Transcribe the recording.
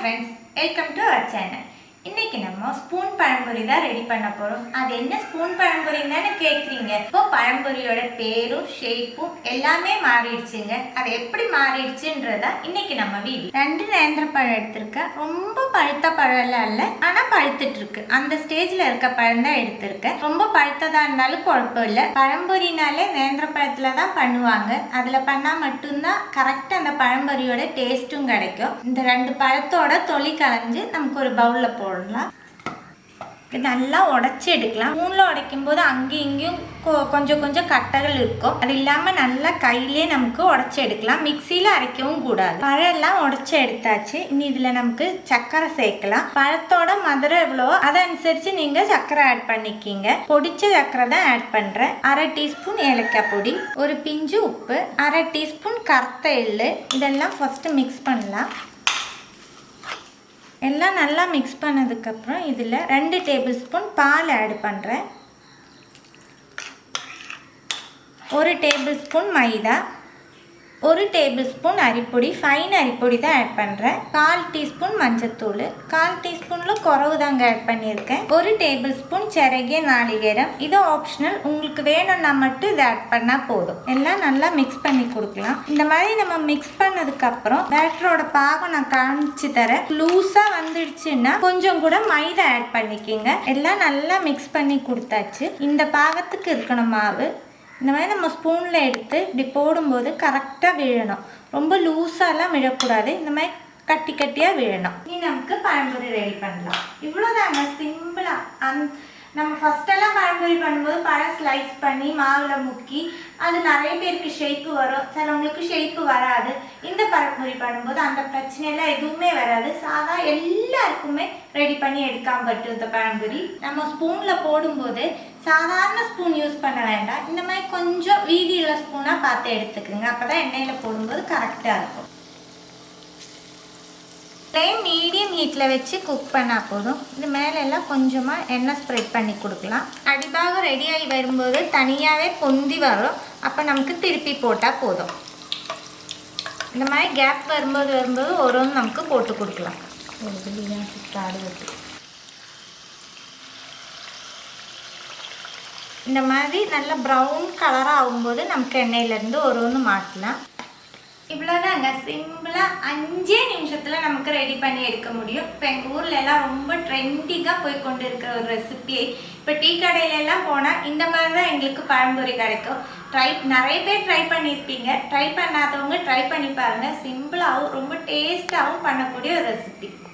friends, welcome to our channel. இன்னைக்கு நம்ம spoon பழம்பொரி தான் ரெடி பண்ண போறோம். அது என்ன ஸ்பூன் பழம்பொரின்னு கேக்குறீங்க. இப்போ பழம்பொரியோட பேரும் ஷேப்பும் எல்லாமே மாறிடுச்சுங்க. அது எப்படி மாறிடுச்சுன்றத இன்னைக்கு நம்ம வீடியோ. 2 நேந்திர பழம் எடுத்திருக்கேன். ரொம்ப பழுத்த பழம் இல்ல, ஆனா பழுத்துட்டு இருக்கு. அந்த ஸ்டேஜ்ல இருக்க பழம் தான் எடுத்திருக்கேன். ரொம்ப பழுத்ததா இருந்தாலும் குழப்பம் இல்லை. பழம்பொரினாலே நேந்திர பழத்துல தான் பண்ணுவாங்க. அதுல பண்ணா மட்டும்தான் கரெக்டா அந்த பழம்பொரியோட டேஸ்ட்டும் கிடைக்கும். இந்த 2 பழத்தோட தொலி கலைஞ்சு நமக்கு ஒரு பவுல்ல போடலாம். நல்லா உடைச்சி எடுக்கலாம். ஸ்பூன்ல உடைக்கும் போது அங்கேயும் இங்கேயும் கொஞ்சம் கொஞ்சம் கட்டைகள் இருக்கும். அது இல்லாமல் நல்லா கையிலே நமக்கு உடைச்சி எடுக்கலாம். மிக்சியில் அரைக்கவும் கூடாது. பழம் உடைச்சி எடுத்தாச்சு. இனி இதில் நமக்கு சர்க்கரை சேர்க்கலாம். பழத்தோட மதுரம் எவ்வளவோ அதை அனுசரித்து நீங்கள் சர்க்கரை ஆட் பண்ணிக்கிங்க. பொடிச்ச சர்க்கரை தான் ஆட் பண்ணுறேன். 1/2 டீஸ்பூன் ஏலக்காய் பொடி, ஒரு பிஞ்சு உப்பு, 1/2 டீஸ்பூன் கருத்த எள்ளு. இதெல்லாம் ஃபஸ்ட்டு மிக்ஸ் பண்ணலாம். எல்லாம் நல்லா மிக்ஸ் பண்ணதுக்கப்புறம் இதில் 2 டேபிள் ஸ்பூன் பால் ஆட் பண்ணுறேன். 1 டேபிள் ஸ்பூன் மைதா, 1 டேபிள் ஸ்பூன் அரிப்பொடி, ஃபைன் அரிப்பொடி தான் ஆட் பண்ணுறேன். 1/4 டீஸ்பூன் மஞ்சத்தூள், 1/4 டீஸ்பூனில் குறவு தாங்க ஆட் பண்ணியிருக்கேன். 1 டேபிள் ஸ்பூன் சிறகிய நாளிகேரம். இது ஆப்ஷனல், உங்களுக்கு வேணும்னா மட்டும் இதை ஆட் பண்ணால் போதும். எல்லாம் நல்லா மிக்ஸ் பண்ணி கொடுக்கலாம். இந்த மாதிரி நம்ம மிக்ஸ் பண்ணதுக்கப்புறம் பேட்டரோட பாகம் நான் காமிச்சு தரேன். லூஸாக வந்துடுச்சுன்னா கொஞ்சம் கூட மைதா ஆட் பண்ணிக்கிங்க. எல்லாம் நல்லா மிக்ஸ் பண்ணி கொடுத்தாச்சு. இந்த பாகத்துக்கு இருக்கணும் மாவு. இந்த மாதிரி நம்ம ஸ்பூனில் எடுத்து இப்படி போடும்போது கரெக்டாக விழணும். ரொம்ப லூஸாலாம் விழக்கூடாது. இந்த மாதிரி கட்டி கட்டியாக விழணும். இனி நமக்கு பழம்பொரி ரெடி பண்ணலாம். இவ்வளோதாங்க, சிம்பிளாக. நம்ம ஃபஸ்ட்டெல்லாம் பழம்பொரி பண்ணும்போது பழம் ஸ்லைஸ் பண்ணி மாவில் முக்கி அது நிறைய பேருக்கு ஷேப்பு வரும், சிலவங்களுக்கு ஷேப்பு வராது. இந்த பழம்பொரி பண்ணும்போது அந்த பிரச்சனையெல்லாம் எதுவுமே வராது. சாதா எல்லாருக்குமே ரெடி பண்ணி எடுக்காம பட்டு இந்த பழம்பொரி நம்ம ஸ்பூனில் போடும்போது சாதாரண ஸ்பூன் யூஸ் பண்ண வேண்டாம். இந்த மாதிரி கொஞ்சம் வீதியுள்ள ஸ்பூனாக பார்த்து எடுத்துக்குங்க. அப்போ தான் எண்ணெயில் போடும்போது கரெக்டாக இருக்கும். ஃப்ளேம் மீடியம் ஹீட்டில் வச்சு குக் பண்ணால் போதும். இது மேலெல்லாம் கொஞ்சமாக எண்ணெய் ஸ்ப்ரெட் பண்ணி கொடுக்கலாம். அடிபாகம் ரெடியாகி வரும்போது தனியாகவே பொந்தி வரும். அப்போ நமக்கு திருப்பி போட்டால் போதும். இந்த மாதிரி கேப் வரும்போது ஒரு ஒன்று நமக்கு போட்டு கொடுக்கலாம். இந்த மாதிரி நல்ல ப்ரௌன் கலராக ஆகும்போது நமக்கு எண்ணெயிலேருந்து ஒரு ஒன்று மாட்டலாம். இவ்வளோதாங்க, சிம்பிளாக 5 நிமிஷத்தில் நமக்கு ரெடி பண்ணி எடுக்க முடியும். இப்போ எங்கள் ஊரில் எல்லாம் ரொம்ப ட்ரெண்டிங்காக போய் கொண்டு இருக்கிற ஒரு ரெசிபி. இப்போ டீ கடையிலெல்லாம் போனால் இந்த மாதிரி தான் எங்களுக்கு பழம்பொரி கிடைக்கும். நிறைய பேர் ட்ரை பண்ணியிருப்பீங்க. ட்ரை பண்ணாதவங்க ட்ரை பண்ணி பாருங்கள். சிம்பிளாகவும் ரொம்ப டேஸ்ட்டாகவும் பண்ணக்கூடிய ஒரு ரெசிபி.